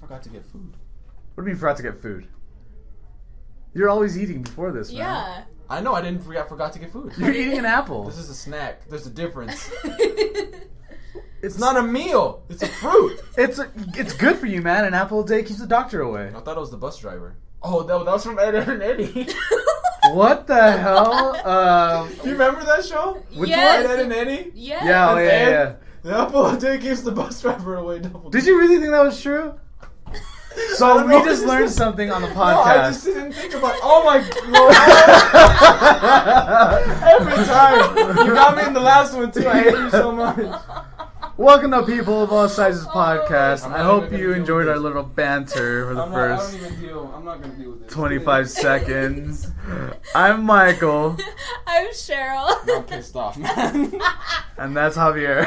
forgot to get food. What do you mean forgot to get food? You're always eating before this, man. Yeah. I know, I forgot to get food. You're eating an apple. This is a snack. There's a difference. It's not a meal. It's a fruit. It's good for you, man. An apple a day keeps the doctor away. I thought it was the bus driver. Oh, that was from Ed, and Eddie. What the hell? Do you remember that show? Which yes. one? Ed and Eddie? Yes. Yeah, yeah. The apple a day keeps the bus driver away. Did you really think that was true? So we just learned something on the podcast. No, I just didn't think about. Oh my god! Every time you got me in the last one too. I hate you so much. Welcome to People of All Sizes podcast. I hope you enjoyed our little banter for the first I'm not gonna deal with this. 25 seconds. I'm Michael. I'm Cheryl. I'm pissed off, man. And that's Javier.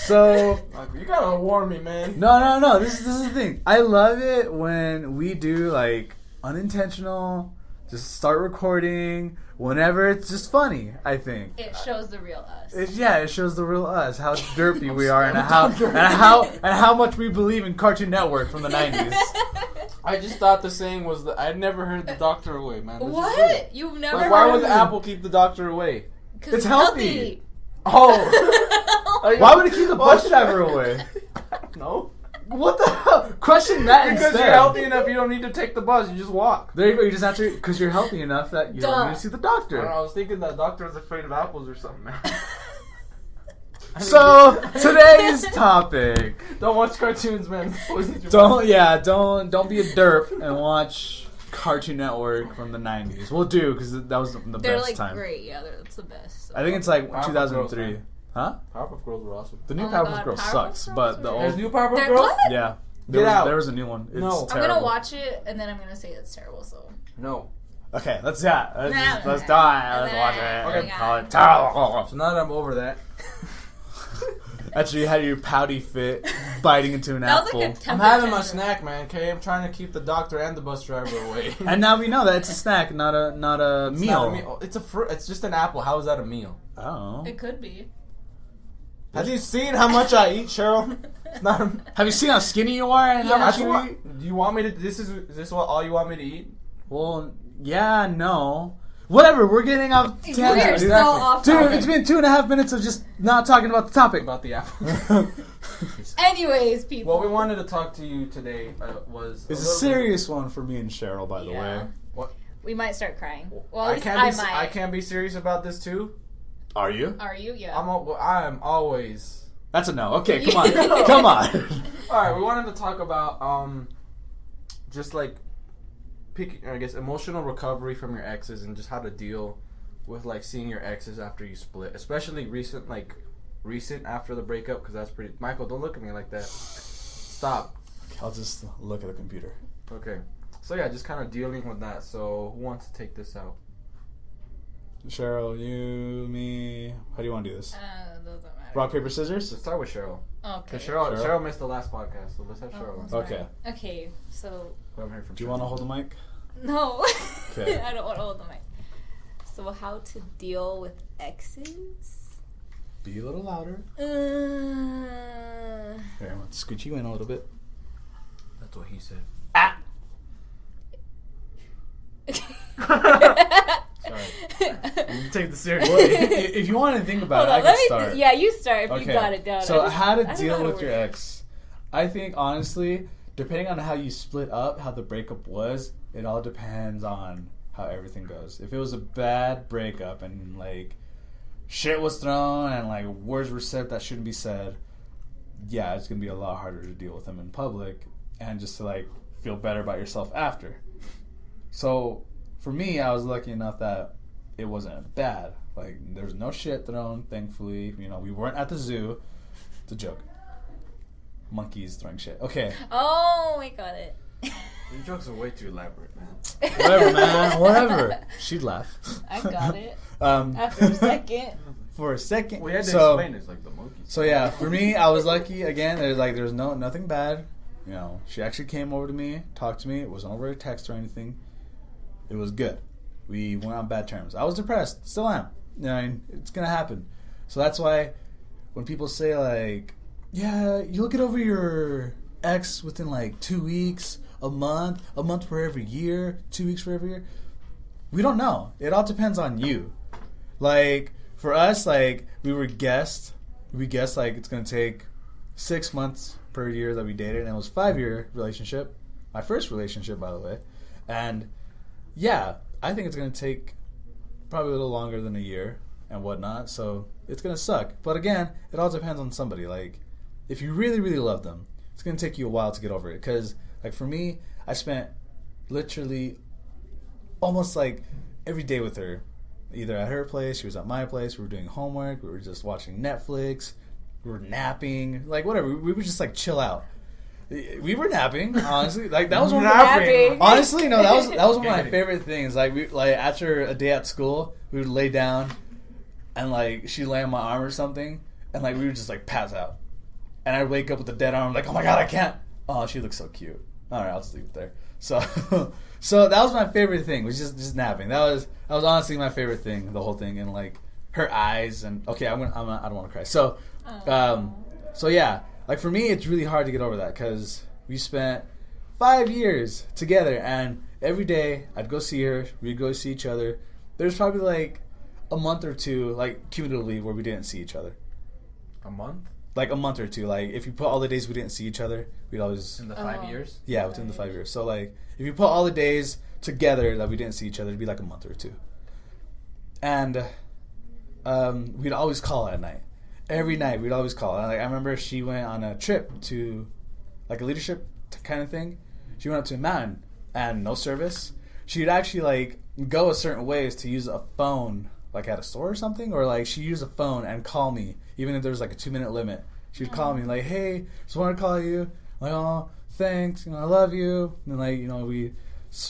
So you gotta warn me, man. No. This is the thing. I love it when we do like unintentional. Just start recording whenever it's just funny. I think it shows the real us. It shows the real us, how derpy we are, and how much we believe in Cartoon Network from the 90s. I just thought the saying was that I'd never heard the doctor away, man. What? You've never? Like, why would Apple keep the doctor away? It's healthy. Oh. Why would it keep the bus driver away? No. What the hell? Question that because instead. You're healthy enough, you don't need to take the bus. You just walk. There you go. You just have to, because you're healthy enough that you don't need to see the doctor. I don't know, I was thinking that doctor was afraid of apples or something, man. So today's topic. Don't watch cartoons, man. Don't be a derp and watch Cartoon Network from the 90s. We'll do because that was the best time. They're great. Yeah, that's the best. So. I think it's like 2003. Huh? Powerpuff Girls were awesome. The new Powerpuff Girls sucks, but the old. There's new Powerpuff Girls. Good? Yeah. There was a new one. It's no. terrible. I'm gonna watch it and then I'm gonna say it's terrible. So. No. Okay, let's die. Let's watch it. Okay. Call it terrible. So now that I'm over that. Actually, you had your pouty fit biting into an apple. Like I'm having my snack, man. Okay, I'm trying to keep the doctor and the bus driver away. And now we know that it's a snack, not a meal. Not a meal. It's a fruit. It's just an apple. How is that a meal? Oh. It could be. Have you seen how much I eat, Cheryl? It's not. Have you seen how skinny you are and how much you eat? Do you want me to? Is this what all you want me to eat? Well, yeah, no. Whatever, we're getting off tangent. We're so off Dude, topic. it's been 2.5 minutes of just not talking about the topic. About the apple. Anyways, people. What we wanted to talk to you today was... It's a serious one for me and Cheryl, by the way. What? We might start crying. Well, I might. I can't be serious about this too. Are you? Are you? Yeah. I am always... That's a no. Okay, come on. Come on. Alright, we wanted to talk about just like emotional recovery from your exes and just how to deal with like seeing your exes after you split, especially recent after the breakup, because that's pretty. Michael, don't look at me like that. Stop. I'll just look at the computer. Okay. So yeah, just kind of dealing with that. So who wants to take this out? Cheryl, you, me. How do you want to do this? Doesn't matter. Rock, paper, scissors? Let's start with Cheryl. Okay. Cheryl missed the last podcast, so let's have Cheryl. Okay. Okay, so... Do you want to hold the mic? No. Okay. I don't want to hold the mic. So how to deal with exes? Be a little louder. Here, I want to scoot you in a little bit. That's what he said. Ah! Sorry. Take the serious. Well, if you want to think about it, I can start. Yeah, you start if you got it down. So how to deal with your ex? I think, honestly, depending on how you split up, how the breakup was, it all depends on how everything goes. If it was a bad breakup and, like, shit was thrown and, like, words were said that shouldn't be said, yeah, it's going to be a lot harder to deal with them in public and just to, like, feel better about yourself after. So, for me, I was lucky enough that it wasn't bad. Like, there was no shit thrown, thankfully. You know, we weren't at the zoo. It's a joke. Monkeys throwing shit. Okay. Oh, we got it. Your jokes are way too elaborate, man. Whatever, man. Whatever. She'd laugh. I got it. After a second. For a second. We had to explain it's like the monkeys. So yeah, for me, I was lucky. Again, there was nothing bad. You know, she actually came over to me, talked to me. It wasn't over a text or anything. It was good. We went on bad terms. I was depressed. Still am. You know, I mean, it's gonna happen. So that's why when people say like, yeah, you'll get over your ex within like 2 weeks, a month for every year, 2 weeks for every year. We don't know. It all depends on you. Like, for us, like, we guessed like it's going to take 6 months per year that we dated, and it was a 5-year relationship. My first relationship, by the way. And yeah, I think it's going to take probably a little longer than a year and whatnot, so it's going to suck. But again, it all depends on somebody. Like, if you really, really love them, it's going to take you a while to get over it. Because, like, for me, I spent literally almost, like, every day with her. Either at her place, she was at my place, we were doing homework, we were just watching Netflix, we were napping, like, whatever. We would just, like, chill out. We were napping, honestly. Like, that was one of napping. Honestly, no, that was one of my favorite things. Like, after a day at school, we would lay down, and, like, she'd lay on my arm or something, and, like, we would just, like, pass out. And I'd wake up with a dead arm, like, oh my god, I can't. Oh, she looks so cute. All right, I'll just leave it there. So, so that was my favorite thing, was just napping. That was honestly my favorite thing, the whole thing, and, like, her eyes, and okay, I don't want to cry. So, so yeah. Like, for me, it's really hard to get over that because we spent 5 years together, and every day I'd go see her, we'd go see each other. There's probably, like, a month or two, like, cumulatively, where we didn't see each other. A month? Like, a month or two. Like, if you put all the days we didn't see each other, we'd always... In the 5 years? Yeah, within the 5 years. So, like, if you put all the days together that we didn't see each other, it'd be, like, a month or two. And we'd always call at night. Every night, we'd always call. Like, I remember she went on a trip to, like, a leadership kind of thing. She went up to a mountain and no service. She'd actually, like, go a certain ways to use a phone, like, at a store or something. Or, like, she'd use a phone and call me, even if there was, like, a 2-minute limit. She'd call me, like, hey, just want to call you. Like, oh, thanks. You know, I love you. And, like, you know, we,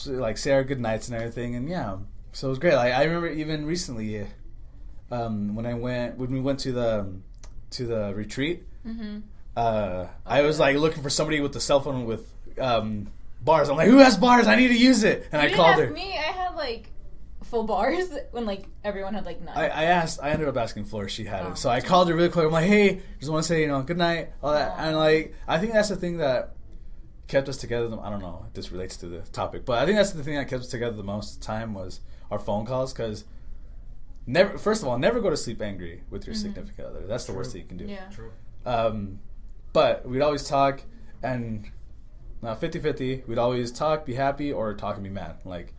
like, say our good nights and everything. And, yeah. So it was great. Like, I remember even recently when we went to the retreat, I was like looking for somebody with the cell phone with bars. I'm like, who has bars? I need to use it. And I called her. Me, I had like full bars when like everyone had like none. I ended up asking Flora if she had it. So I called her really quick. I'm like, hey, just want to say, you know, good night, all that. And like, I think that's the thing that kept us together. I don't know if this relates to the topic, but I think that's the thing that kept us together the most time was our phone calls. Because first of all, never go to sleep angry with your significant other. That's the worst thing you can do. Yeah. True. But we'd always talk, and 50-50. We'd always talk, be happy, or talk and be mad. Like,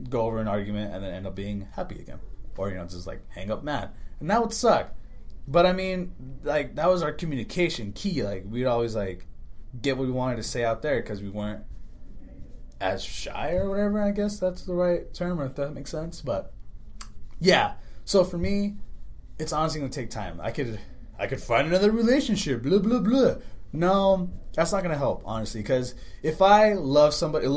go over an argument and then end up being happy again. Or, you know, just, like, hang up mad. And that would suck. But, I mean, like, that was our communication key. Like, we'd always, like, get what we wanted to say out there because we weren't as shy or whatever, I guess that's the right term, or if that makes sense. But, yeah. So, for me, it's honestly going to take time. I could find another relationship, blah, blah, blah. No, that's not going to help, honestly, because if I love somebody,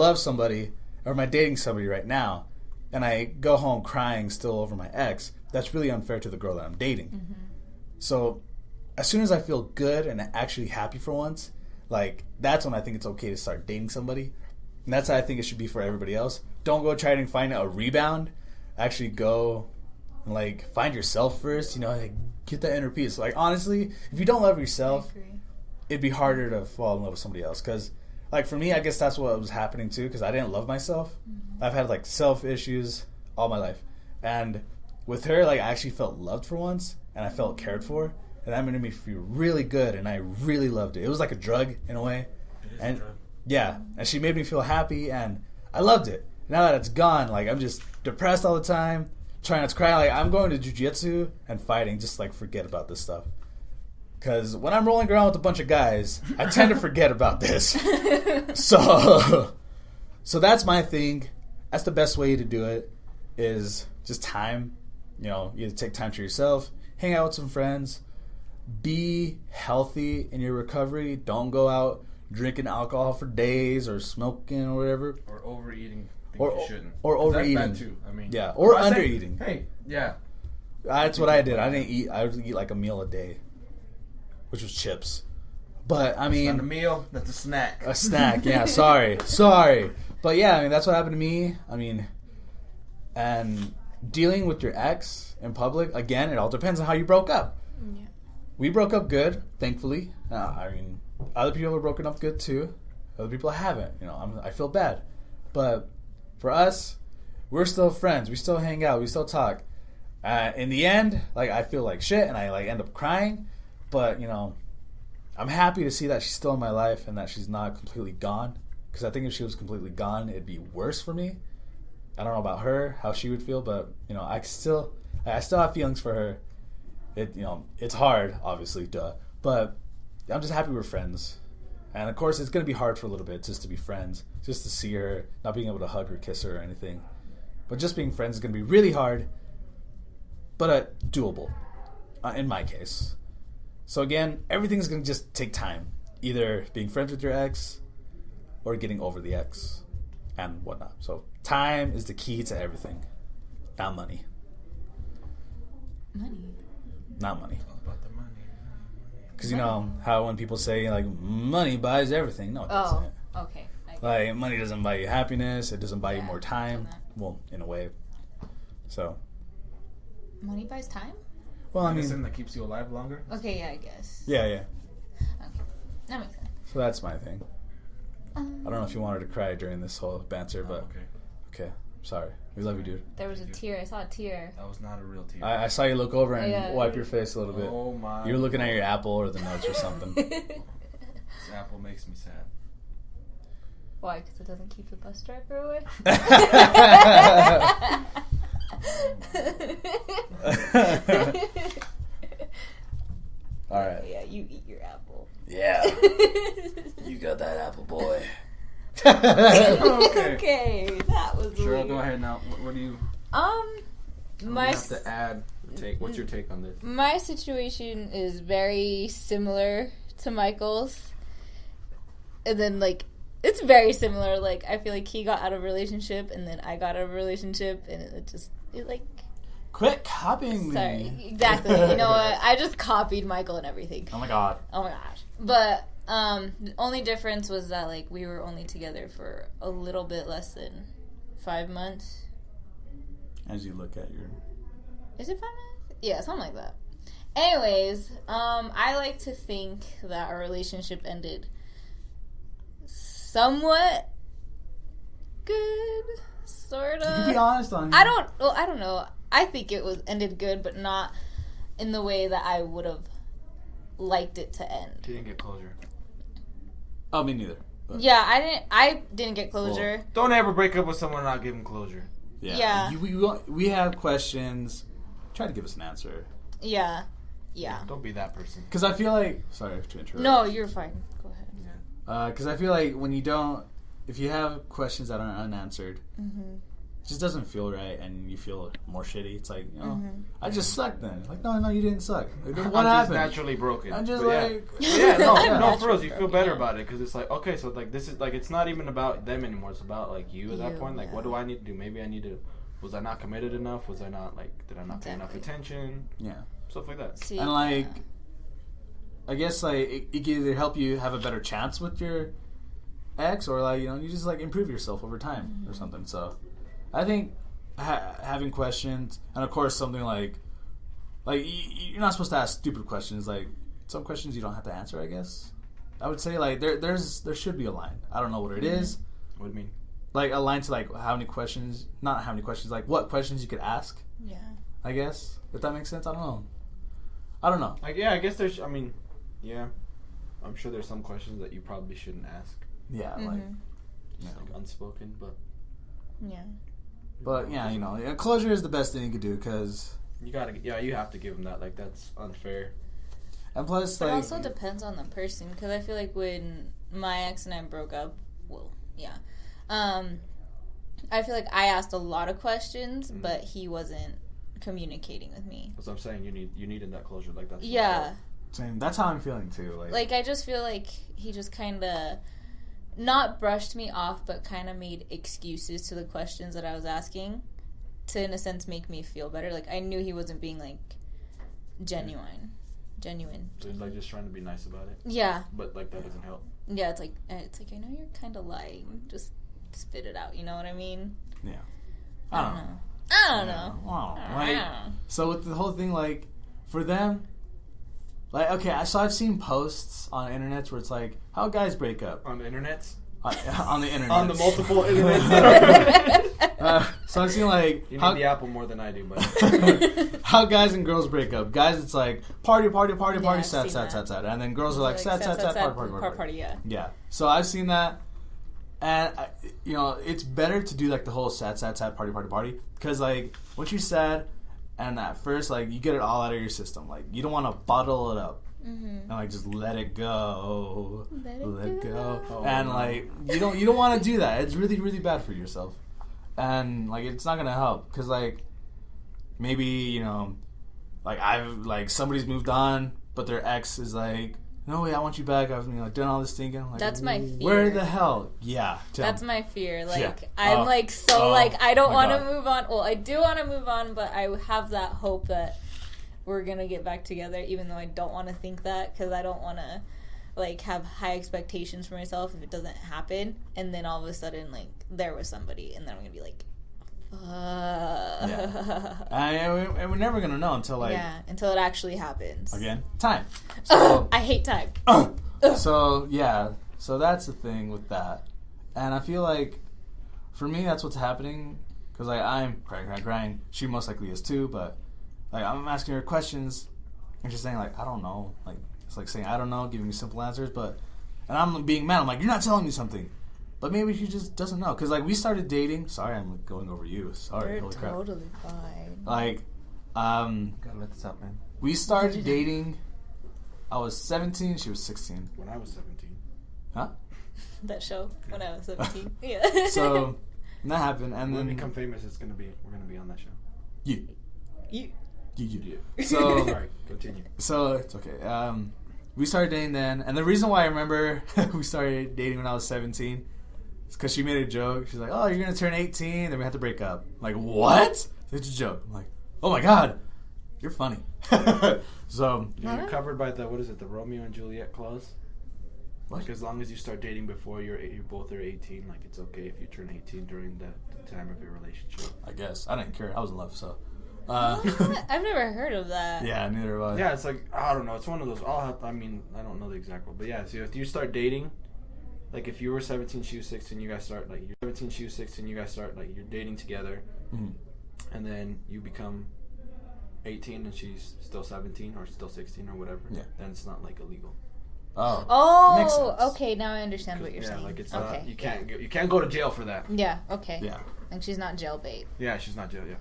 or am I dating somebody right now, and I go home crying still over my ex, that's really unfair to the girl that I'm dating. Mm-hmm. So, as soon as I feel good and actually happy for once, like, that's when I think it's okay to start dating somebody. And that's how I think it should be for everybody else. Don't go try to find a rebound. Actually go and, like, find yourself first, you know, like, get that inner peace. Like, honestly, if you don't love yourself, it'd be harder to fall in love with somebody else. Because, like, for me, I guess that's what was happening, too, because I didn't love myself. Mm-hmm. I've had, like, self-issues all my life. And with her, like, I actually felt loved for once, and I felt cared for. And that made me feel really good, and I really loved it. It was like a drug, in a way. It is and a drug. Yeah, and she made me feel happy, and I loved it. Now that it's gone, like, I'm just depressed all the time, trying not to cry. Like, I'm going to jiu-jitsu and fighting, just, like, forget about this stuff. Because when I'm rolling around with a bunch of guys, I tend to forget about this. So that's my thing. That's the best way to do it, is just time. You know, you take time to yourself, hang out with some friends, be healthy in your recovery. Don't go out drinking alcohol for days or smoking or whatever. Or overeating. You shouldn't. Or overeating. That's bad too. I mean, yeah, or undereating. Hey, yeah. That's what I did. I didn't eat. I would eat like a meal a day, which was chips. But I mean, it's not a meal. That's a snack. A snack. Yeah. Sorry. But yeah, I mean, that's what happened to me. I mean, and dealing with your ex in public, again, it all depends on how you broke up. Yeah. we broke up good, thankfully. I mean, other people have broken up good too. Other people haven't. You know, I feel bad, but for us, we're still friends. We still hang out. We still talk. In the end, like, I feel like shit, and I like end up crying. But you know, I'm happy to see that she's still in my life and that she's not completely gone. Because I think if she was completely gone, it'd be worse for me. I don't know about her, how she would feel, but you know, I still have feelings for her. It's hard, obviously, duh. But I'm just happy we're friends. And of course, it's gonna be hard for a little bit just to be friends, just to see her, not being able to hug or kiss her or anything. But just being friends is gonna be really hard, but doable, in my case. So again, everything's gonna just take time. Either being friends with your ex, or getting over the ex, and whatnot. So time is the key to everything, not money. Money. Not money. About the money. Because you know how when people say like money buys everything. No, it doesn't. Okay. Like money doesn't buy you happiness. It doesn't buy you more time. that. Well, in a way. So. Money buys time? Well, I mean, medicine that keeps you alive longer. Okay, yeah, I guess. yeah. Okay, that makes sense. So that's my thing. I don't know if you wanted to cry during this whole banter, but okay. Sorry. We love you, dude. There was a tear. I saw a tear. That was not a real tear. I saw you look over and wipe your face a little bit. Oh my! You were looking at your apple or the notes or something. This apple makes me sad. Why? Because it doesn't keep the bus driver away? All right. Yeah, you eat your apple. Yeah. You got that apple, boy. Okay, that was Cheryl, weird. go ahead now. What do you? My You have to add. What's your take on this? My situation is very similar to Michael's, and then like it's very similar. Like I feel like he got out of a relationship, and then I got out of a relationship, and it like. Quit copying me. Sorry, exactly. You know what? I just copied Michael and everything. Oh my god. Oh my gosh. But the only difference was that like we were only together for a little bit less than 5 months. As you look at your... Is it 5 months? Yeah, something like that. Anyways, I like to think that our relationship ended somewhat good, sort of. You can be honest on I don't know. I think it was ended good, but not in the way that I would have liked it to end. You didn't get closure. Oh, me neither. But. Yeah, I didn't get closure. Well, don't ever break up with someone and not give them closure. Yeah. We have questions. Try to give us an answer. Yeah. Don't be that person. Because I feel like... Sorry to interrupt. No, you're fine. Go ahead. Yeah. Because I feel like when you don't... If you have questions that are unanswered... Mm-hmm. It just doesn't feel right, and you feel more shitty. It's like, I just sucked then. Like, no, you didn't suck. Like, what happened? Just naturally broken. I'm just no, for real, you feel better about it because it's like, okay, so like this is like it's not even about them anymore. It's about like you at that point. Like, what do I need to do? Maybe I need to. Was I not committed enough? Was I not like? Did I not pay enough attention? Yeah, stuff like that. See, and like, I guess like it can either help you have a better chance with your ex, or like you just like improve yourself over time or something. So. I think having questions, and of course something like you're not supposed to ask stupid questions. Like some questions you don't have to answer. I guess I would say like there should be a line. I don't know what it is. What do you mean? Like a line to like how many questions? Not how many questions. Like what questions you could ask. Yeah. I guess if that makes sense. I don't know. Like I guess there's. I mean, yeah. I'm sure there's some questions that you probably shouldn't ask. Yeah. Like unspoken, but. Yeah. But yeah, closure is the best thing you could do because you have to give them that. Like that's unfair. And plus, but it also depends on the person because I feel like when my ex and I broke up, I feel like I asked a lot of questions, but he wasn't communicating with me. That's what I'm saying. You needed that closure. Like that's same. That's how I'm feeling too. Like I just feel like he just kind of. Not brushed me off, but kind of made excuses to the questions that I was asking to, in a sense, make me feel better. Like, I knew he wasn't being, like, genuine. So he's, like, just trying to be nice about it? Yeah. But, like, that doesn't help? Yeah, it's like I know you're kind of lying. Just spit it out, you know what I mean? Yeah. I don't know. So with the whole thing, like, for them... Like, okay, so I've seen posts on internets where it's like, how guys break up. On the internets? On the internet. On the multiple internets. So I've seen, like... You need the Apple more than I do, but... how guys and girls break up. Guys, it's like, party, sad. And then girls are like, sad, party. Yeah. Yeah. So I've seen that. And, it's better to do, like, the whole sad, party. Because, like, once you're sad, and at first, like, you get it all out of your system. Like, you don't want to bottle it up. And, like, just let it go. Let it go. Oh, and, like, you don't want to do that. It's really, really bad for yourself. And, like, it's not going to help. Because, like, maybe, like, somebody's moved on, but their ex is like, no way, I want you back. I've done all this thinking. Like, that's my fear. Where the hell? Yeah. That's my fear. Like, yeah. I'm I don't want to move on. Well, I do want to move on, but I have that hope that we're going to get back together, even though I don't want to think that, because I don't want to, like, have high expectations for myself if it doesn't happen. And then all of a sudden, like, there was somebody, and then I'm going to be like, yeah. And we're never gonna know until until it actually happens. Again, time. So, I hate time. So that's the thing with that, and I feel like for me that's what's happening because like I'm crying. She most likely is too, but like I'm asking her questions, and she's saying like I don't know, like it's like saying I don't know, giving me simple answers, and I'm being mad. I'm like you're not telling me something. But maybe she just doesn't know. Because, like, we started dating. Sorry, I'm going over you. Sorry. You're holy crap. totally fine. Like, gotta let this out, man. We started dating. I was 17. She was 16. When I was 17. Huh? That show? When I was 17. Yeah. So, that happened. And when then... we become famous, we're going to be on that show. You. Yeah. So... Sorry, continue. So, it's okay. We started dating then. And the reason why I remember we started dating when I was 17... It's because she made a joke. She's like, oh, you're going to turn 18, then we have to break up. I'm like, what? It's a joke. I'm like, oh my God, you're funny. So. You're covered by the Romeo and Juliet clause? What? Like, as long as you start dating before you both are 18, like, it's okay if you turn 18 during the time of your relationship. I guess. I didn't care. I was in love, so. I've never heard of that. Yeah, neither have I. Yeah, it's like, I don't know. It's one of those, I don't know the exact one. But yeah, so if you start dating... Like, if you were 17, she was 16, you guys start, like, you're 17, she was 16, you guys start, like, you're dating together, and then you become 18 and she's still 17 or still 16 or whatever, then it's not, like, illegal. Oh, makes sense. Okay, now I understand what you're saying. Like, it's okay. not, you can't go to jail for that. Yeah, okay. Yeah. And she's not jail bait. Yeah, she's not jail, yeah.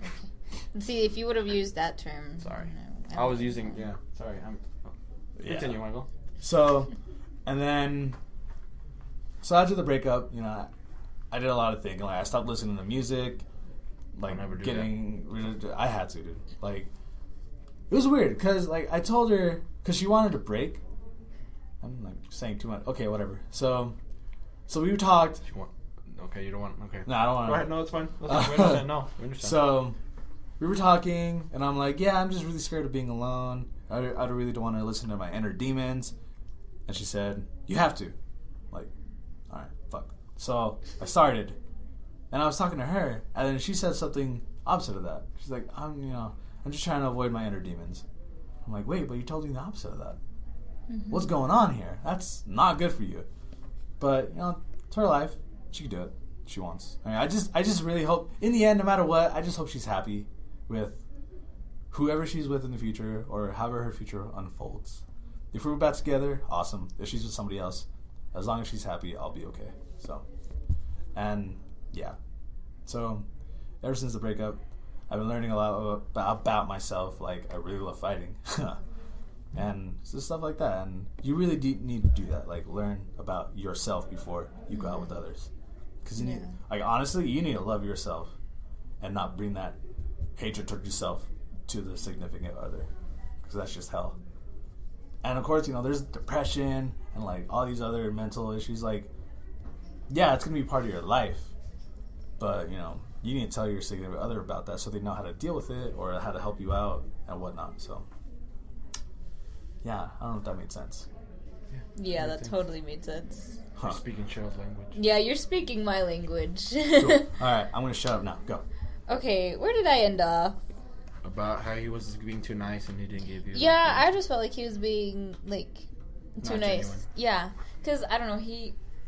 And see, if you would have used that term. Sorry. I was using, sorry. Continue, Michael. So, and then... So after the breakup, I did a lot of thinking. Like I stopped listening to music. Like I had to, dude. Like it was weird because like I told her because she wanted to break. I'm like saying too much. Okay, whatever. So we talked. Okay, you don't want. Okay. No, I don't want. Go ahead. No, it's fine. We understand. No, we understand. So we were talking, and I'm like, yeah, I'm just really scared of being alone. I really don't want to listen to my inner demons. And she said, you have to. Like. Alright, fuck. So I started, and I was talking to her, and then she said something opposite of that. She's like, I'm just trying to avoid my inner demons. I'm like, wait, but you told me the opposite of that. Mm-hmm. What's going on here? That's not good for you. But it's her life. She can do it. She wants. I mean, I just really hope, in the end, no matter what, I just hope she's happy with whoever she's with in the future, or however her future unfolds. If we're back together, awesome. If she's with somebody else, as long as she's happy, I'll be okay. So, and yeah. So, ever since the breakup, I've been learning a lot about myself. Like, I really love fighting. And just stuff like that. And you really need to do that. Like, learn about yourself before you go out with others. Because you need, like, honestly, you need to love yourself and not bring that hatred towards yourself to the significant other. Because that's just hell. And of course, there's depression and like all these other mental issues. Like, yeah, it's gonna be part of your life, but you need to tell your significant other about that so they know how to deal with it or how to help you out and whatnot. So, yeah, I don't know if that made sense. Yeah, that totally made sense. You're speaking Cheryl's language. Yeah, you're speaking my language. Cool. All right, I'm gonna shut up now. Go. Okay, where did I end up? about how he was being too nice and he didn't give you. Yeah, I just felt like he was being like too nice. Genuine. Yeah, because I don't know.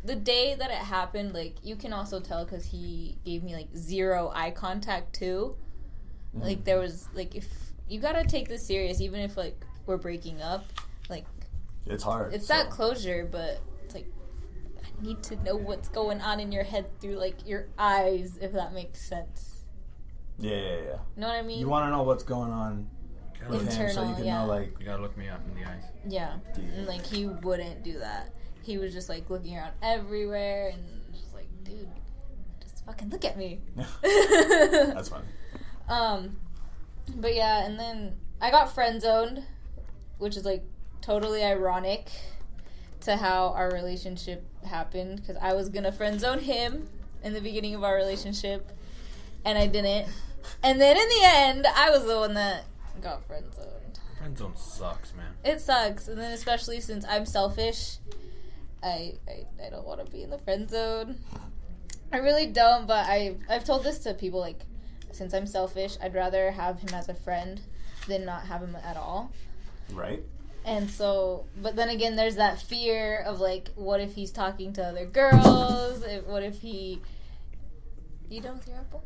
The day that it happened, like you can also tell because he gave me like zero eye contact too. Mm-hmm. Like there was like if you gotta take this serious, even if like we're breaking up, like it's hard. It's that closure, but it's like I need to know what's going on in your head through like your eyes, if that makes sense. Yeah. You know what I mean? You want to know what's going on with him, so you can know, like... You gotta look me up in the eyes. Yeah. And, like, he wouldn't do that. He was just, like, looking around everywhere and just like, dude, just fucking look at me. That's funny. But, yeah, and then I got friend-zoned, which is, like, totally ironic to how our relationship happened, because I was gonna friend-zone him in the beginning of our relationship, and I didn't. And then in the end, I was the one that got friend-zoned. Friend-zone sucks, man. It sucks. And then especially since I'm selfish, I don't want to be in the friend zone. I really don't, but I've told this to people, like, since I'm selfish, I'd rather have him as a friend than not have him at all. Right. And so, but then again, there's that fear of, like, what if he's talking to other girls? What if he... You done with your apple?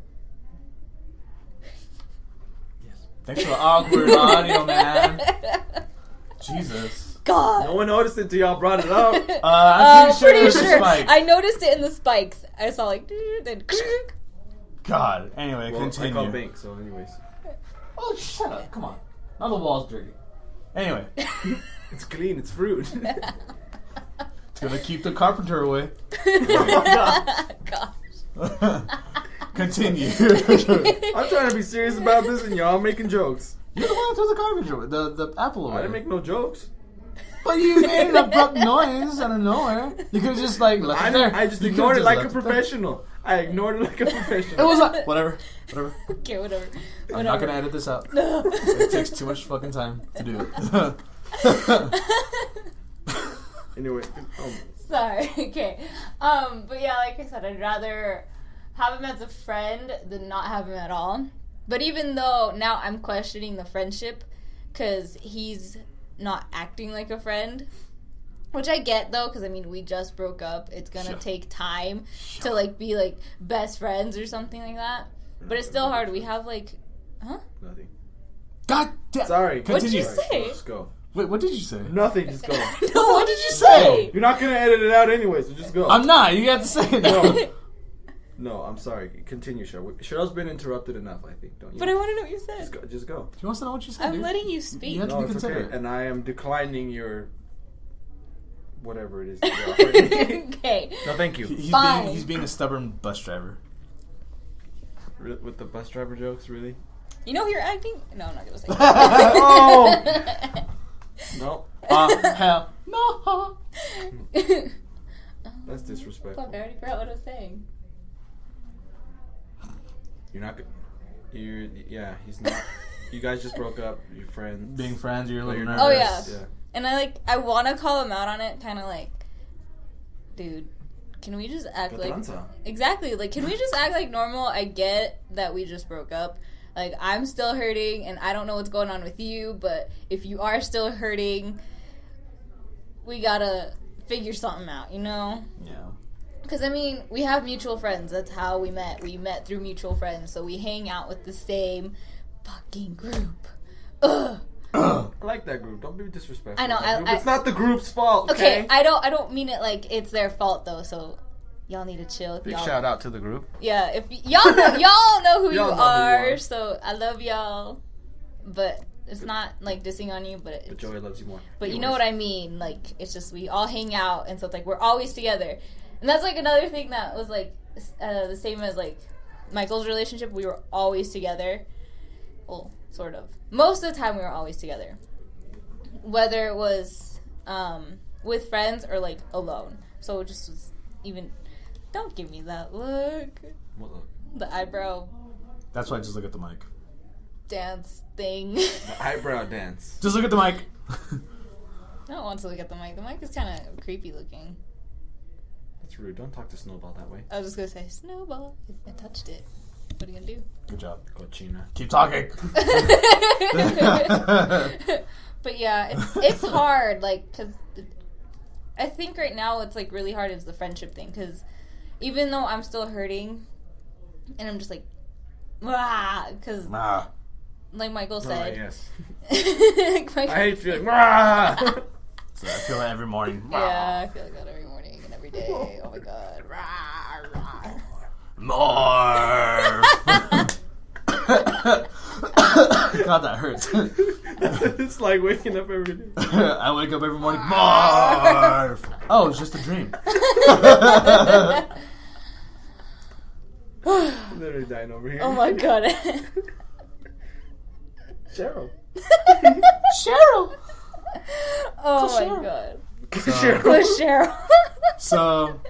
Thanks for the awkward audio, man. Jesus. God. No one noticed it until y'all brought it up. I'm pretty sure. I noticed it in the spikes. I saw like, then. God. Anyway, continue. I call bank, so anyways. Oh, shut up. Come on. Now the wall's dirty. Anyway. It's clean. It's fruit. It's going to keep the carpenter away. Gosh. Continue. I'm trying to be serious about this, and y'all making jokes. You're the one that threw the garbage away, the apple away. I didn't make no jokes. But you made an abrupt noise out of nowhere. You could have just like left it there. I just ignored it like a professional. I ignored it like a professional. It was like whatever. Okay, whatever. I'm not gonna edit this out. No. It takes too much fucking time to do it. Anyway. Sorry. Okay. But yeah, like I said, I'd rather have him as a friend than not have him at all. But even though now I'm questioning the friendship because he's not acting like a friend, which I get though, because I mean we just broke up. It's gonna take time to like be like best friends or something like that. But it's still hard. We have like, Nothing. God damn. Sorry. What'd you say? Just go. Wait, what did you say? Nothing. Just go. No, what did you say? You're not gonna edit it out anyway, so just go. I'm not. You have to say it. No, I'm sorry. Continue, Cheryl. Cheryl's been interrupted enough, I think, don't you? But I want to know what you said. Just go. He wants to know what you said, I'm dude. letting you speak. You have to be considerate. Okay. And I am declining your... whatever it is. Okay. No, thank you. He's being a stubborn bus driver. With the bus driver jokes, really? You know you're acting? No, I'm not going to say that. Oh! No. Hell no. That's disrespectful. Fuck, I already forgot what I was saying. You're not... Yeah, he's not... You guys just broke up. You're friends. Being friends, you're a little nervous. Oh, yeah. And I want to call him out on it, kind of like, dude, can we just act like... Exactly. Like, can we just act like normal? I get that we just broke up. Like, I'm still hurting, and I don't know what's going on with you, but if you are still hurting, we gotta figure something out, you know? Yeah. Because, I mean, we have mutual friends. That's how we met. We met through mutual friends, so we hang out with the same fucking group. Ugh. I like that group. Don't be disrespectful. I know. It's not the group's fault. Okay, I don't mean it like it's their fault though. So y'all need to chill. Big shout out to the group. Yeah, if y'all know who you are. So I love y'all, but it's not like dissing on you. But Joey loves you more. But you know what I mean. Like it's just we all hang out, and so it's like we're always together. And that's like another thing that was like the same as like Michael's relationship. We were always together. Well, sort of. Most of the time we were always together. Whether it was with friends or like alone. So it just was even... Don't give me that look. What look? The eyebrow... That's why I just look at the mic. Dance thing. The eyebrow dance. Just look at the mic. I don't want to look at the mic. The mic is kind of creepy looking. That's rude. Don't talk to Snowball that way. I was just going to say, Snowball. I touched it. What are you gonna do? Good job. Cochina. Keep talking. But yeah, it's hard, like, because I think right now it's, like, really hard is the friendship thing, because even though I'm still hurting, and I'm just like, because, like Michael said. Yes. Like Michael, I hate feeling, So I feel that every morning. yeah, I feel like that every morning and every day. Oh my god. More. God, that hurts. It's like waking up every day. I wake up every morning. More. Oh, it's just a dream. I'm literally dying over here. Oh my god. Cheryl. Cheryl. Oh my Cheryl. god. Cheryl. So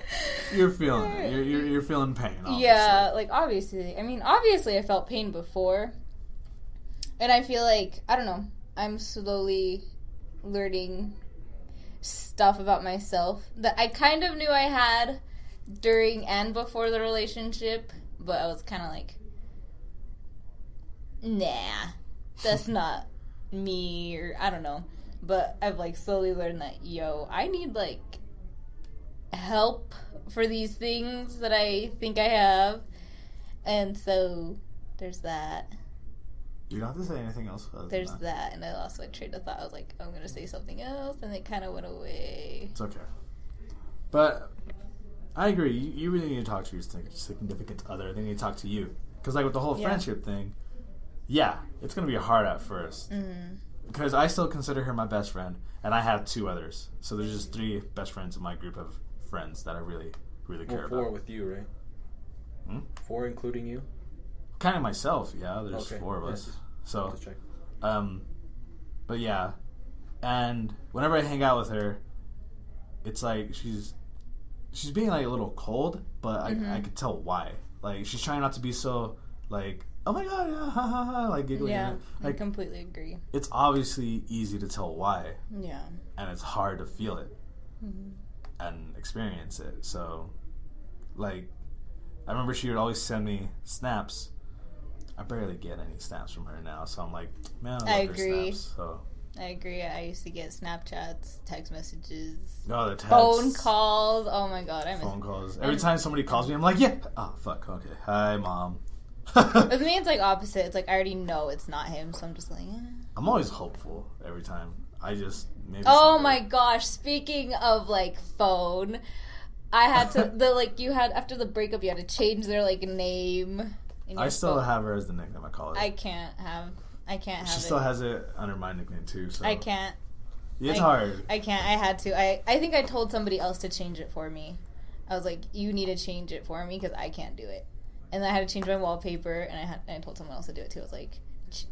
you're feeling it. You're feeling pain. Obviously. Yeah, like obviously. I mean, obviously I felt pain before. And I feel like, I don't know, I'm slowly learning stuff about myself that I kind of knew I had during and before the relationship, but I was kind of like, nah, that's not me, or I don't know. But I've, like, slowly learned that, I need, like, help for these things that I think I have. And so there's that. You don't have to say anything else. There's that. And I lost my train of thought. I was like, I'm going to say something else. And it kind of went away. It's okay. But I agree. You really need to talk to your significant other. They need to talk to you. Because, like, with the whole friendship thing, yeah, it's going to be hard at first. Mm-hmm. Because I still consider her my best friend. And I have 2 others. So there's just 3 best friends in my group of friends that I really, really care about. 4 with you, right? 4 including you? Kind of myself, yeah. There's 4 of us. So, but yeah. And whenever I hang out with her, it's like she's being like a little cold, but I could tell why. Like, she's trying not to be so like, oh my god, yeah, ha ha ha, like giggling. Yeah, like, I completely agree. It's obviously easy to tell why. Yeah. And it's hard to feel it and experience it. So, like, I remember she would always send me snaps. I barely get any snaps from her now, so I'm like, man, I love her snaps. So. I agree. I used to get Snapchats, text messages, the texts, phone calls. Oh my god, I miss phone calls. Every time somebody calls me, I'm like, yeah. Oh fuck. Okay. Hi, mom. With me, it's like opposite. It's like I already know it's not him, so I'm just like. I'm always hopeful every time. I just maybe. Oh my gosh! Speaking of like phone, I had to you had after the breakup, you had to change their like name. I still have her as the nickname I call her. I can't have She still has it under my nickname too. So I can't. It's hard. I can't. I had to. I think I told somebody else to change it for me. I was like, you need to change it for me because I can't do it. And then I had to change my wallpaper, and I told someone else to do it too. I was like,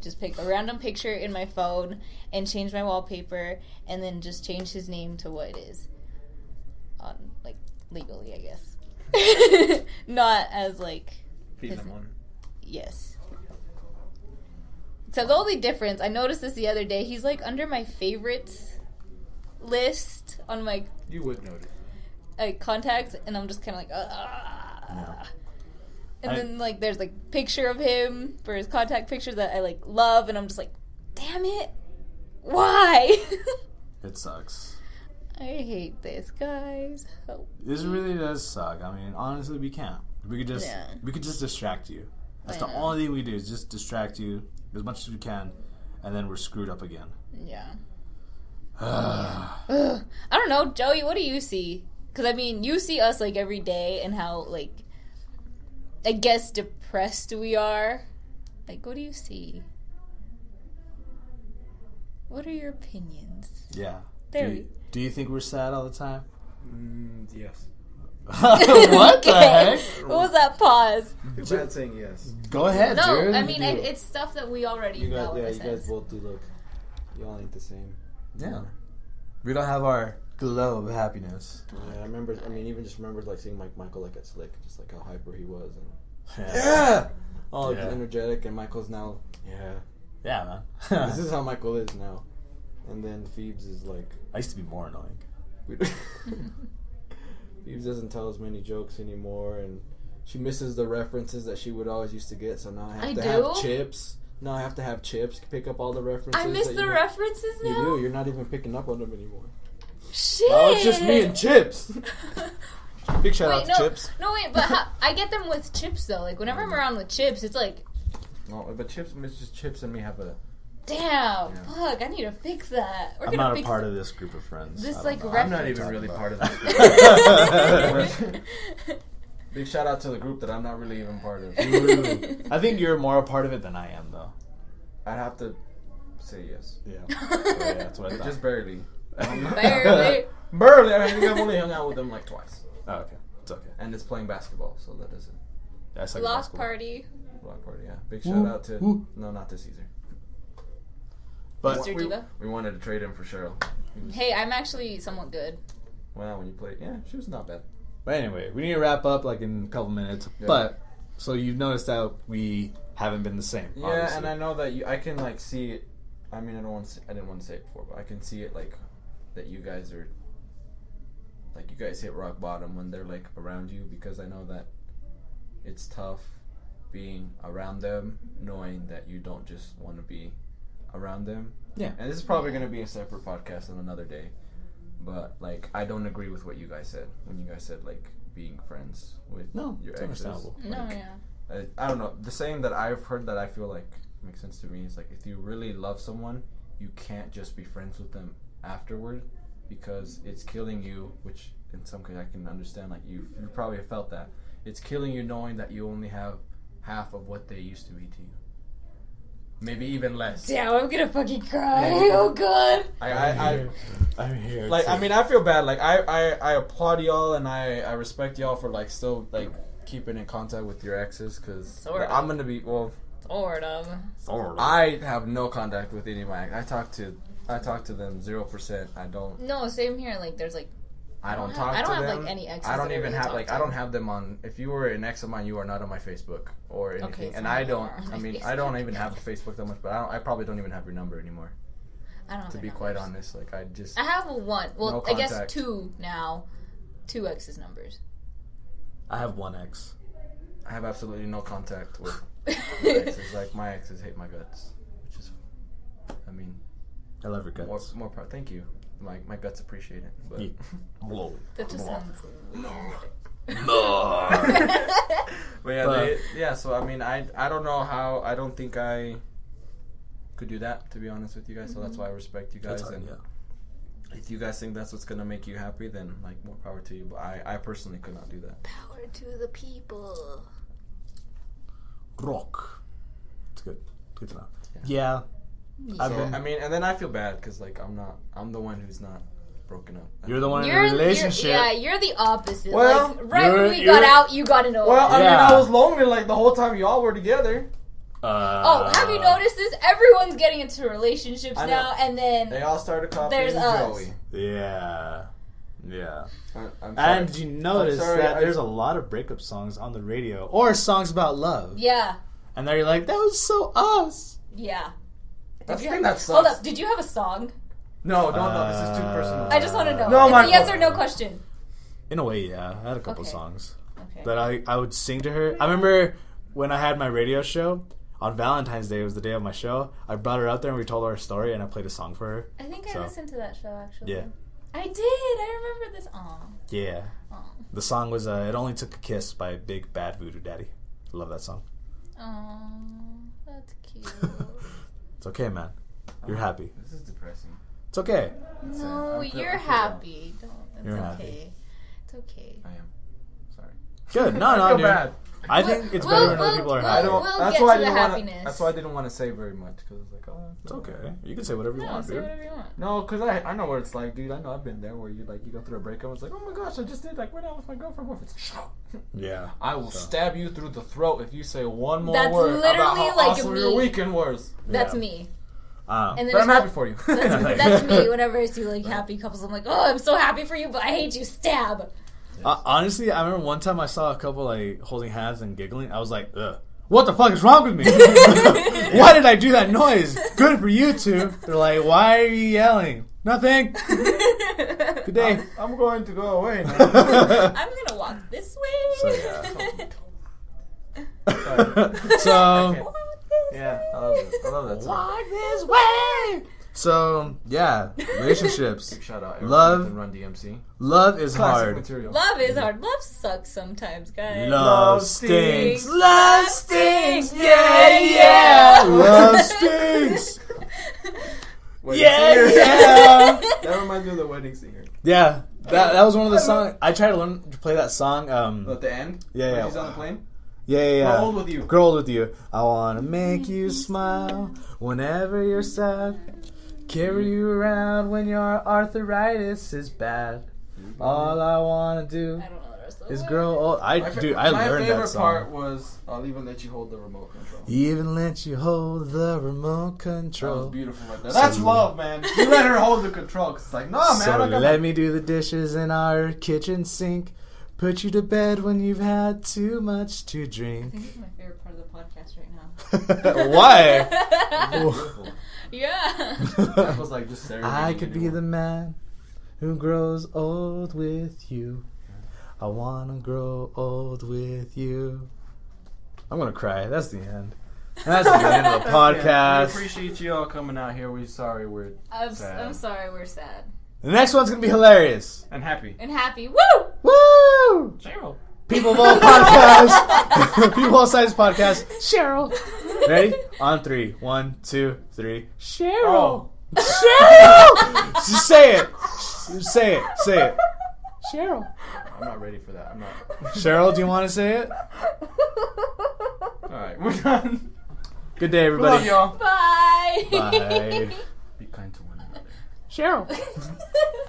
just pick a random picture in my phone and change my wallpaper, and then just change his name to what it is. On like legally, I guess. Not as like. Yes. So the only difference, I noticed this the other day, he's like under my favorites list on my... You would notice. Contacts, and I'm just kind of like, Yeah. And then like there's like picture of him for his contact picture that I like love, and I'm just like, damn it, why? It sucks. I hate this, guys. Help. This really does suck. I mean, honestly, we can't. We could just distract you. That's the only thing we do is just distract you as much as we can, and then we're screwed up again. Yeah. I don't know, Joey. What do you see? Because I mean, you see us like every day, and how like I guess depressed we are. Like, what do you see? What are your opinions? Yeah. Do you think we're sad all the time? Yes. What the heck? What was that pause? You're bad saying yes. Go ahead, no, dude. I mean, it's stuff that we already know. Yeah, you guys both do look. Y'all ain't the same. Yeah. We don't have our glow of happiness. Yeah, I remember. I mean, even just remember like seeing Michael like at Slick, just like how hyper he was, and all energetic, and Michael's now, man. This is how Michael is now, and then Phoebes is like. I used to be more annoying. Phoebes doesn't tell as many jokes anymore, and She misses the references that she would always used to get. So now I have to have chips. Now I have to have chips to pick up all the references. I miss the references now. You do. You're not even picking up on them anymore. Shit. Now it's just me and chips. Big shout out to Chips. No, wait, but I get them with chips though. Like whenever I'm around with Chips, it's like. No, but Chips, it's just Chips and me have a. Damn, fuck! I need to fix that. I'm not a part of this group of friends. This like I'm not even really part of this group. Big shout out to the group that I'm not really even part of. I think you're more a part of it than I am, though. I'd have to say yes. Yeah, yeah, that's what I thought. Just barely. Barely. I think I've only hung out with them like twice. Oh, okay, it's okay. And it's playing basketball, so that doesn't. That's like Block party. Block party, yeah. Big shout out to no, not to Caesar. But Mr. Diva? We wanted to trade him for Sheryl. Hey, I'm actually somewhat good. Well, when you played, she was not bad. But anyway, we need to wrap up like in a couple minutes. Yeah. But so you've noticed that we haven't been the same. Yeah, obviously. and I know that I can like see it. I mean, I didn't want to say it before, but I can see it like that you guys are like you guys hit rock bottom when they're like around you, because I know that it's tough being around them, knowing that you don't just want to be around them. Yeah. And this is probably going to be a separate podcast on another day. But like I don't agree with what you guys said when you guys said like being friends with your exes. Like, I don't know. The saying that I've heard that I feel like makes sense to me is like if you really love someone, you can't just be friends with them afterward, because it's killing you, which in some case I can understand, like you probably have felt that. It's killing you knowing that you only have half of what they used to be to you. Maybe even less. Damn, I'm gonna fucking cry. Oh god. I'm here. Like too. I mean, I feel bad. Like I applaud y'all and I respect y'all for like still like keeping in contact with your exes, because I'm gonna be Sort of. I have no contact with any of my exes. I talk to them 0%. I don't. No, same here. Like there's like. I don't talk to them. I don't have like any exes. I don't even really have like I don't have them on. If you were an ex of mine, you are not on my Facebook or anything. Okay, and I don't. I mean, Facebook. I don't even have Facebook that much, but I probably don't even have your number anymore. I don't. To be quite honest, like I have one. Well, no I guess two now. 2 exes numbers. I have 1 ex. I have absolutely no contact with exes. Like my exes hate my guts, which is, I mean, I love your guts. More part. Thank you. My guts appreciate it, but that just sounds weird. But yeah, so I mean, I don't know how. I don't think I could do that, to be honest with you guys. So that's why I respect you guys. Hard, and if you guys think that's what's gonna make you happy, then like more power to you. But I personally could not do that. Power to the people. Rock. It's good. Good to know. Yeah. So, I mean, and then I feel bad because like I'm the one who's not broken up. You're the one in a relationship. You're the opposite. Well, like, when we got out, you got into it. Well, I mean, I was lonely like the whole time y'all were together. Have you noticed this? Everyone's getting into relationships now, and then they all started copying Joey. Yeah. I'm sorry. And did you notice that there's a lot of breakup songs on the radio, or songs about love? Yeah. And they're like, that was so us. Yeah. That's the thing that sucks. Hold up. Did you have a song? No, this is too personal. I just want to know. No, it's a yes or no question. In a way, yeah. I had a couple songs that I would sing to her. I remember when I had my radio show, on Valentine's Day, it was the day of my show, I brought her out there and we told her a story and I played a song for her. I think I listened to that show, actually. Yeah. I did. I remember this. Aw. Yeah. Aww. The song was It Only Took a Kiss by Big Bad Voodoo Daddy. Love that song. Aw, that's cute. It's okay, man. You're happy. This is depressing. It's okay. No, you're happy. It's you're okay. Happy. It's okay. I am. Sorry. Good. No, I feel bad. I think it's better when other people are happy. That's why I didn't want to say very much, because it's like, it's okay. You can say whatever you want, dude. Whatever you want. No, because I know what it's like, dude. I know I've been there where you go through a breakup. It's like, oh my gosh, I just did went out with my girlfriend. It's shut up. Yeah. I will stab you through the throat if you say one more That's word about how like awesome your weekend was. That's me. And then but I'm happy for you. That's me. Whenever I see happy couples, I'm like, oh, I'm so happy for you, but I hate you. Stab. Honestly, I remember one time I saw a couple holding hands and giggling. I was like, ugh. What the fuck is wrong with me? Why did I do that noise? Good for you two. They're like, why are you yelling? Nothing. Good day. I'm going to go away now. I'm going to walk this way. So, yeah. So Yeah, I love that song. walk this way. So yeah, relationships. Big shout out. Love. And Run DMC. Love is Classic hard. material. Love is hard. Love sucks sometimes, guys. Love stinks. stinks. Love stinks. Yeah, yeah. Love stinks. Wedding Yeah, Singer. yeah. That reminds me of the Wedding Singer. Yeah, that was one of the songs. I tried to learn to play that song. At the end? Yeah, When yeah. he's on the plane? Yeah. Grow Old With You. Grow Old With You. I wanna make you smile whenever you're sad. Carry you around when your arthritis is bad. All I wanna do I don't know the rest of the is words. grow old. I My learned favorite that song. part was I'll even let you hold the remote control. Even let you hold the remote That was control. beautiful right there. So That's you- love, man. You let her hold the control. 'Cause it's like, nah, man. So I got let me do the dishes in our kitchen sink. Put you to bed when you've had too much to I drink. think this is my favorite part of the podcast right now. Why? beautiful. Yeah. That was like just serenading I could be anyone. the man who grows old with you. I wanna grow old with you. I'm gonna cry. That's the end. That's the end of the Yeah, podcast. we appreciate you all coming out here. We're sorry we're I'm sad. sorry we're sad. The next one's gonna be hilarious. and happy. And happy. Woo! Woo! Cheryl. People of all podcasts. People of all sizes podcast. Cheryl. Ready? On 3. 1, 2, 3. Cheryl. Oh. Cheryl. Just say it. Just say it. Say it. Cheryl. I'm not ready for that. I'm not. Cheryl, do you want to say it? Alright, we're done. Good day, Love everybody. y'all. Bye. Bye. Be kind to one another. Cheryl.